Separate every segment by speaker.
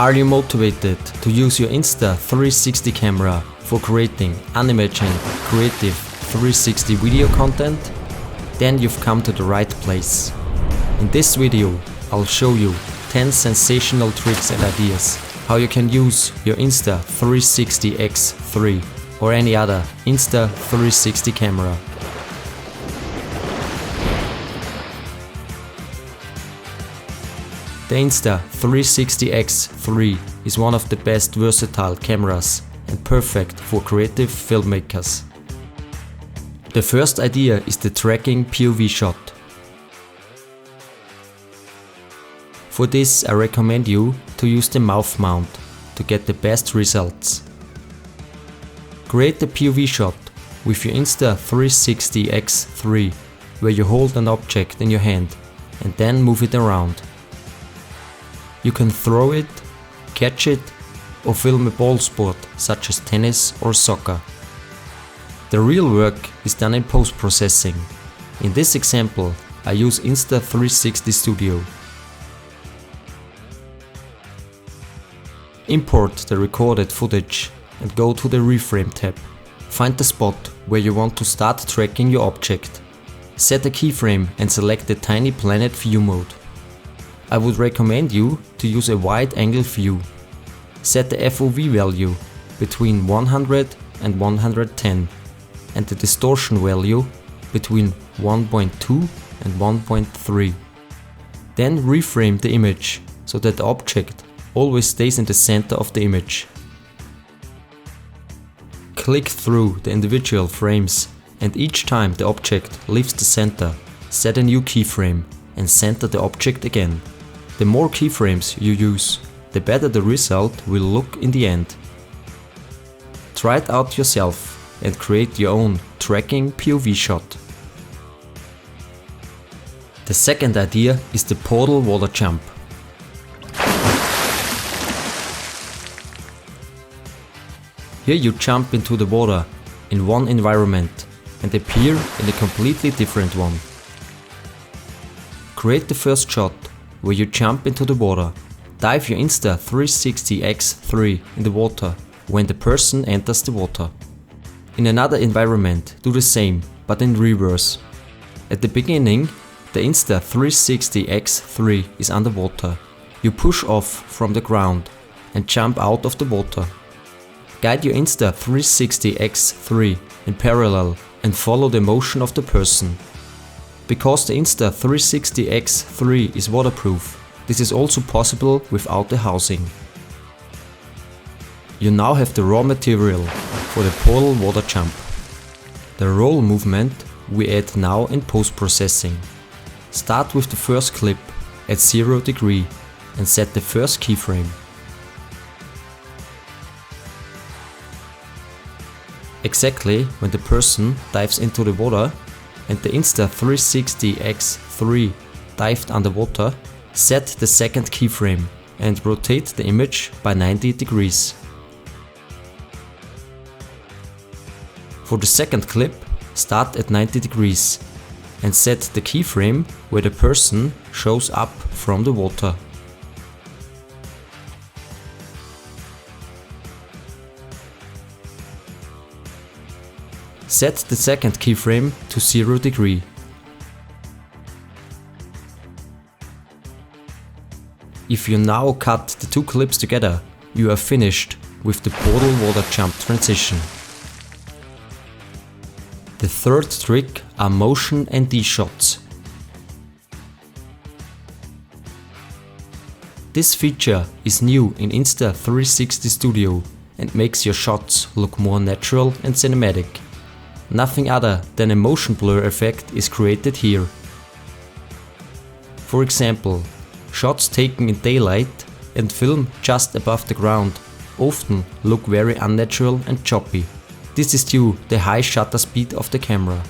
Speaker 1: Are you motivated to use your Insta360 camera for creating unimagined, creative 360 video content? Then you've come to the right place. In this video, I'll show you 10 sensational tricks and ideas how you can use your Insta360 X3 or any other Insta360 camera. The Insta360 X3 is one of the best versatile cameras and perfect for creative filmmakers. The first idea is the tracking POV shot. For this, I recommend you to use the mouth mount to get the best results. Create the POV shot with your Insta360 X3, where you hold an object in your hand and then move it around. You can throw it, catch it, or film a ball sport such as tennis or soccer. The real work is done in post-processing. In this example, I use Insta360 Studio. Import the recorded footage and go to the Reframe tab. Find the spot where you want to start tracking your object. Set a keyframe and select the Tiny Planet View mode. I would recommend you to use a wide angle view. Set the FOV value between 100 and 110 and the distortion value between 1.2 and 1.3. Then reframe the image so that the object always stays in the center of the image. Click through the individual frames and each time the object leaves the center, set a new keyframe and center the object again. The more keyframes you use, the better the result will look in the end. Try it out yourself and create your own tracking POV shot. The second idea is the portal water jump. Here you jump into the water in one environment and appear in a completely different one. Create the first shot where you jump into the water. Dive your Insta360 X3 in the water when the person enters the water. In another environment, do the same, but in reverse. At the beginning, the Insta360 X3 is underwater. You push off from the ground and jump out of the water. Guide your Insta360 X3 in parallel and follow the motion of the person. Because the Insta360 X3 is waterproof, this is also possible without the housing. You now have the raw material for the portal water jump. The roll movement we add now in post-processing. Start with the first clip at 0 degree and set the first keyframe. Exactly when the person dives into the water and the Insta360 X3 dived underwater, set the second keyframe and rotate the image by 90 degrees. For the second clip, start at 90 degrees and set the keyframe where the person shows up from the water. Set the second keyframe to 0 degree. If you now cut the two clips together, you are finished with the portal water jump transition. The third trick are motion and D shots. This feature is new in Insta360 Studio and makes your shots look more natural and cinematic. Nothing other than a motion blur effect is created here. For example, shots taken in daylight and film just above the ground often look very unnatural and choppy. This is due to the high shutter speed of the camera.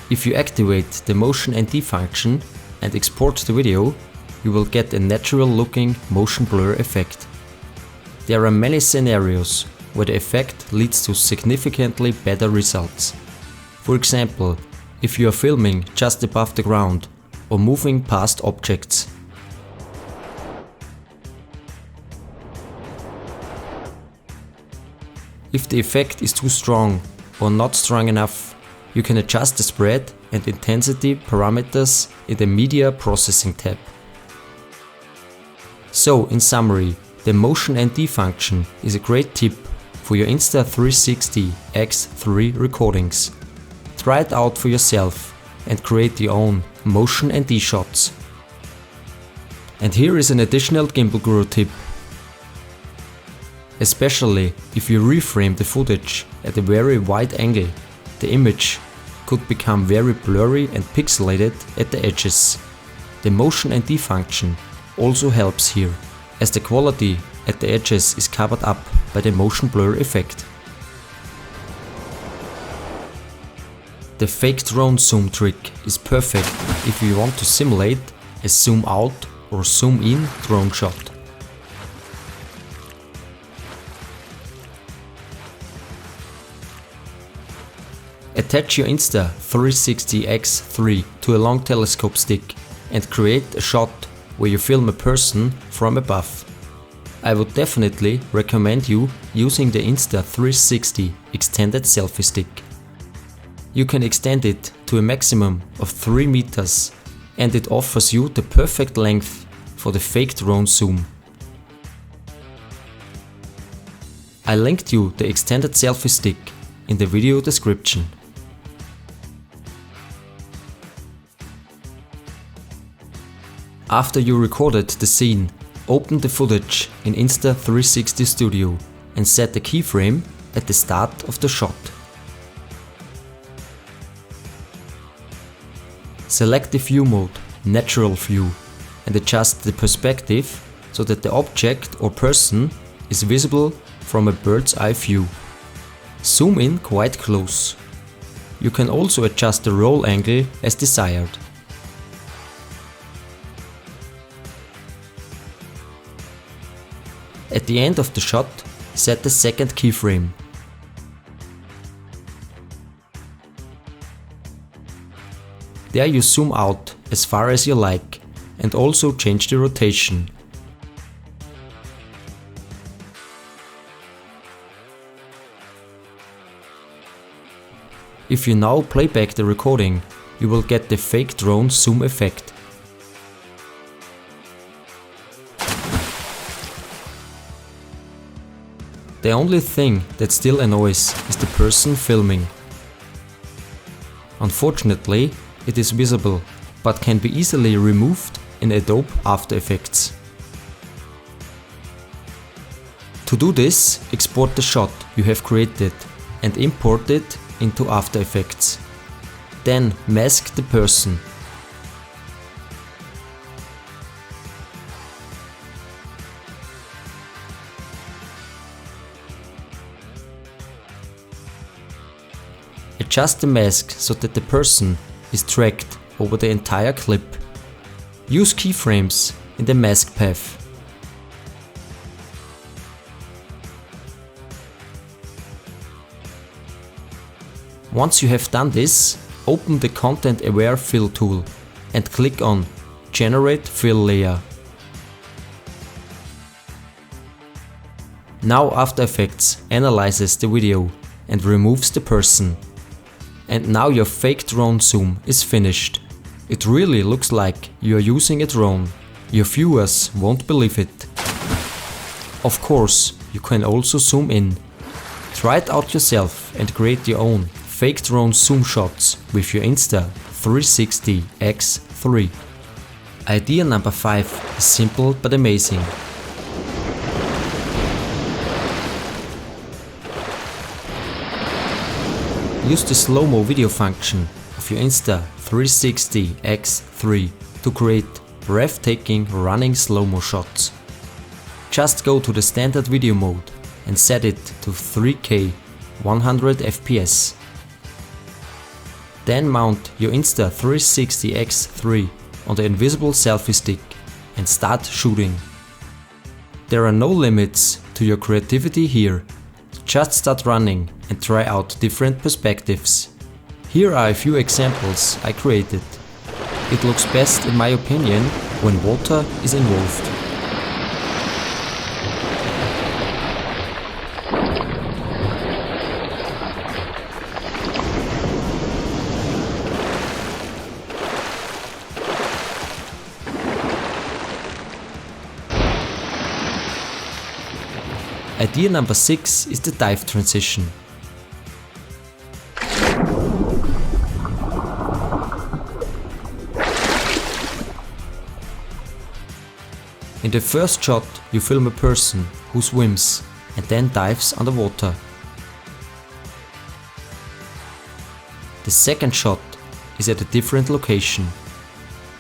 Speaker 1: If you activate the motion ND function and export the video, you will get a natural looking motion blur effect. There are many scenarios where the effect leads to significantly better results. For example, if you are filming just above the ground or moving past objects. If the effect is too strong or not strong enough, you can adjust the spread and intensity parameters in the Media Processing tab. So, in summary, the Motion ND function is a great tip for your Insta360 X3 recordings. Try it out for yourself and create your own Motion ND shots. And here is an additional Gimbal Guru tip. Especially if you reframe the footage at a very wide angle, the image could become very blurry and pixelated at the edges. The Motion ND function also helps here, as the quality at the edges is covered up by the motion blur effect. The fake drone zoom trick is perfect if you want to simulate a zoom out or zoom in drone shot. Attach your Insta360 X3 to a long telescope stick and create a shot where you film a person from above. I would definitely recommend you using the Insta360 Extended Selfie Stick. You can extend it to a maximum of 3 meters and it offers you the perfect length for the fake drone zoom. I linked you the Extended Selfie Stick in the video description. After you recorded the scene, open the footage in Insta360 Studio and set the keyframe at the start of the shot. Select the view mode, Natural View, and adjust the perspective so that the object or person is visible from a bird's eye view. Zoom in quite close. You can also adjust the roll angle as desired. At the end of the shot, set the second keyframe. There you zoom out as far as you like and also change the rotation. If you now play back the recording, you will get the fake drone zoom effect. The only thing that still annoys is the person filming. Unfortunately, it is visible, but can be easily removed in Adobe After Effects. To do this, export the shot you have created and import it into After Effects. Then mask the person. Adjust the mask so that the person is dragged over the entire clip. Use keyframes in the mask path. Once you have done this, open the Content Aware Fill tool and click on Generate Fill Layer. Now After Effects analyzes the video and removes the person. And now your fake drone zoom is finished. It really looks like you are using a drone. Your viewers won't believe it. Of course, you can also zoom in. Try it out yourself and create your own fake drone zoom shots with your Insta360 X3. Idea number 5 is simple but amazing. Use the SloMo video function of your Insta360 X3 to create breathtaking running slow-mo shots. Just go to the standard video mode and set it to 3K 100 FPS. Then mount your Insta360 X3 on the Invisible Selfie Stick and start shooting. There are no limits to your creativity here. Just start running and try out different perspectives. Here are a few examples I created. It looks best in my opinion when water is involved. Idea number 6 is the dive transition. In the first shot, you film a person who swims and then dives underwater. The second shot is at a different location.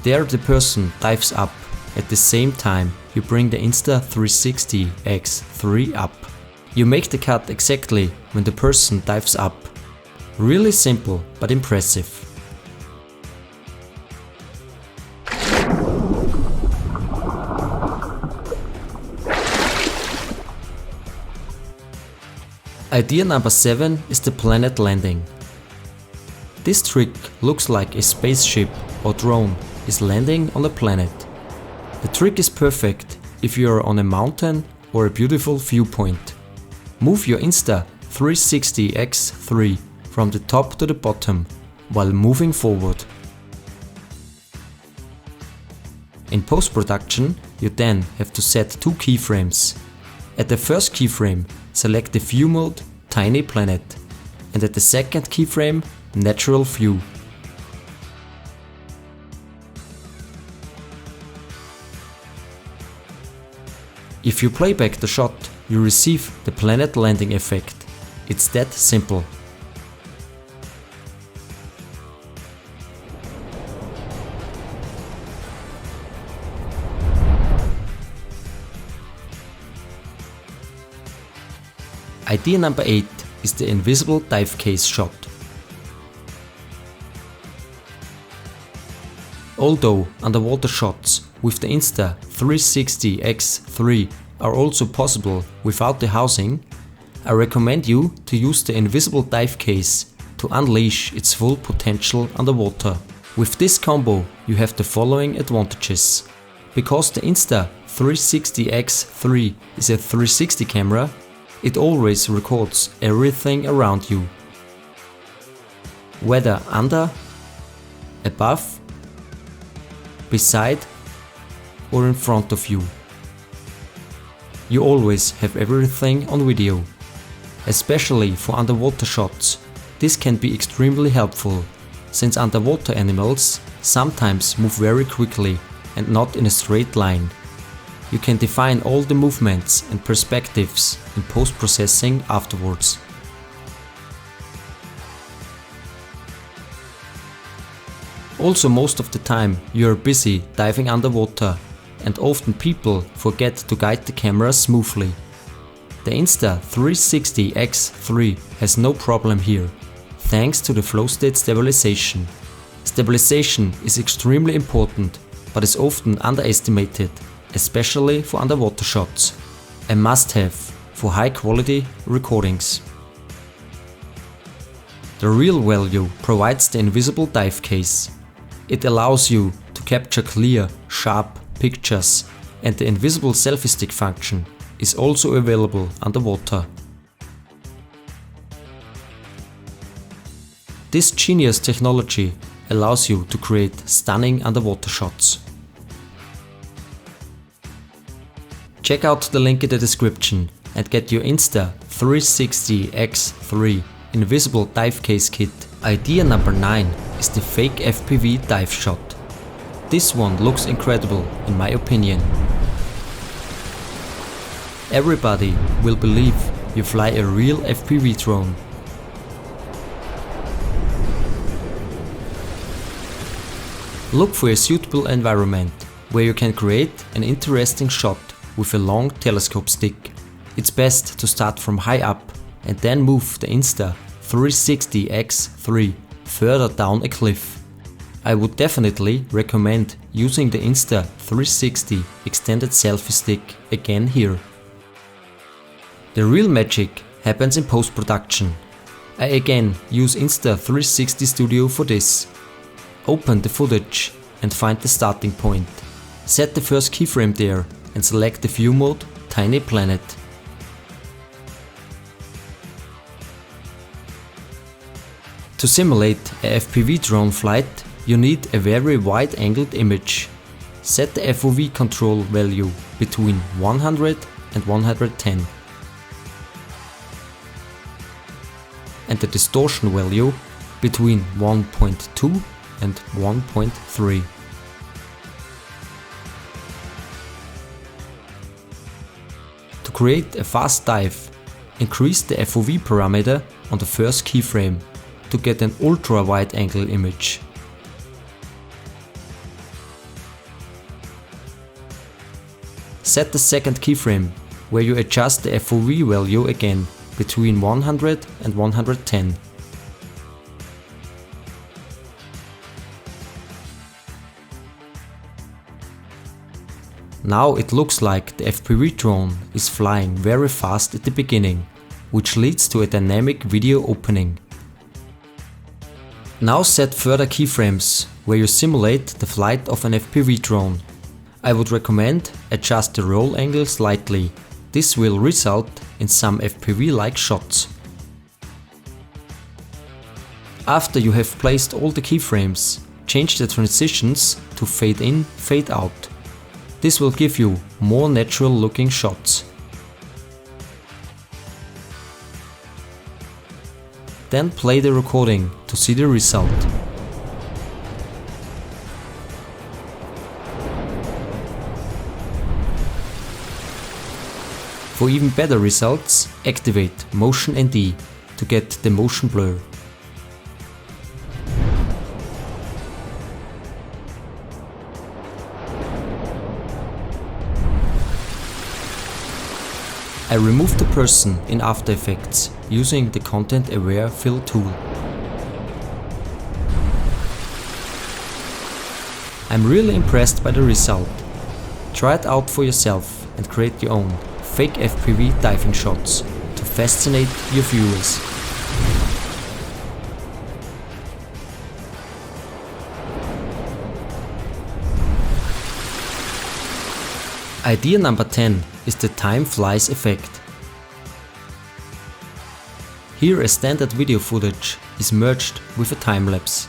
Speaker 1: There the person dives up. At the same time, you bring the Insta360 X3 up. You make the cut exactly when the person dives up. Really simple but impressive. Idea number 7 is the planet landing. This trick looks like a spaceship or drone is landing on a planet. The trick is perfect if you are on a mountain or a beautiful viewpoint. Move your Insta360 X3 from the top to the bottom while moving forward. In post-production, you then have to set 2 keyframes. At the first keyframe, select the view mode Tiny Planet, and at the second keyframe Natural View. If you play back the shot, you receive the planet landing effect. It's that simple. Idea number 8 is the invisible dive case shot. Although underwater shots with the Insta360 X3 are also possible without the housing, I recommend you to use the invisible dive case to unleash its full potential underwater. With this combo you have the following advantages. Because the Insta360 X3 is a 360 camera, it always records everything around you. Whether under, above, beside or in front of you. You always have everything on video. Especially for underwater shots, this can be extremely helpful, since underwater animals sometimes move very quickly and not in a straight line. You can define all the movements and perspectives in post-processing afterwards. Also, most of the time you are busy diving underwater, and often people forget to guide the camera smoothly. The Insta360 X3 has no problem here, thanks to the flow state stabilization. Stabilization is extremely important, but is often underestimated, especially for underwater shots. A must-have for high-quality recordings. The real value provides the invisible dive case. It allows you to capture clear, sharp pictures, and the Invisible Selfie Stick function is also available underwater. This genius technology allows you to create stunning underwater shots. Check out the link in the description and get your Insta360 X3 Invisible Dive Case Kit. Idea number 9 is the fake FPV dive shot. This one looks incredible in my opinion. Everybody will believe you fly a real FPV drone. Look for a suitable environment where you can create an interesting shot with a long telescope stick. It's best to start from high up and then move the Insta360 X3 further down a cliff. I would definitely recommend using the Insta360 extended selfie stick again here. The real magic happens in post-production. I again use Insta360 Studio for this. Open the footage and find the starting point. Set the first keyframe there and select the view mode Tiny Planet. To simulate a FPV drone flight, you need a very wide-angled image. Set the FOV control value between 100 and 110. and the distortion value between 1.2 and 1.3. To create a fast dive, increase the FOV parameter on the first keyframe to get an ultra wide angle image. Set the second keyframe, where you adjust the FOV value again between 100 and 110. Now it looks like the FPV drone is flying very fast at the beginning, which leads to a dynamic video opening. Now set further keyframes where you simulate the flight of an FPV drone. I would recommend adjust the roll angle slightly. This will result in some FPV-like shots. After you have placed all the keyframes, change the transitions to fade in, fade out. This will give you more natural looking shots. Then play the recording to see the result. For even better results, activate Motion ND to get the motion blur. I removed the person in After Effects using the Content Aware Fill tool. I'm really impressed by the result. Try it out for yourself and create your own fake FPV diving shots to fascinate your viewers. Idea number 10 is the time flies effect. Here a standard video footage is merged with a time-lapse.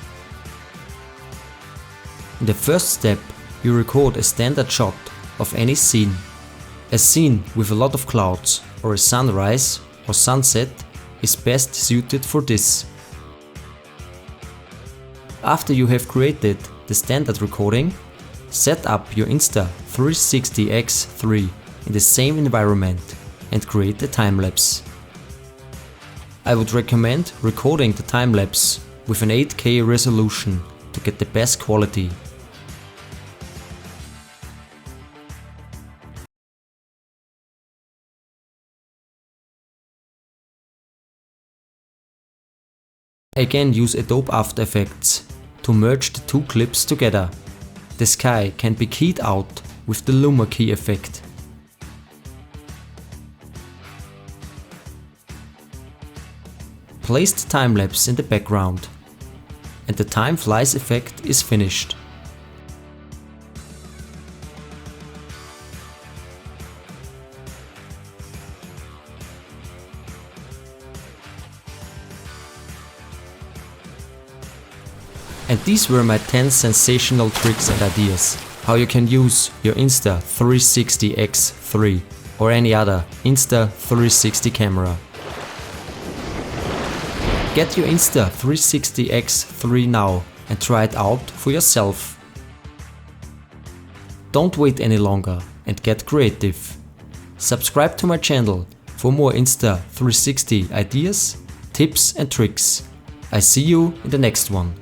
Speaker 1: In the first step, you record a standard shot of any scene. A scene with a lot of clouds or a sunrise or sunset is best suited for this. After you have created the standard recording, set up your Insta360 X3 in the same environment and create a time-lapse. I would recommend recording the time-lapse with an 8K resolution to get the best quality. Again, use Adobe After Effects to merge the two clips together. The sky can be keyed out with the Luma key effect. Place the time-lapse in the background and the time flies effect is finished. And these were my 10 sensational tricks and ideas how you can use your Insta360 X3 or any other Insta360 camera. Get your Insta360 X3 now and try it out for yourself. Don't wait any longer and get creative. Subscribe to my channel for more Insta360 ideas, tips and tricks. I see you in the next one.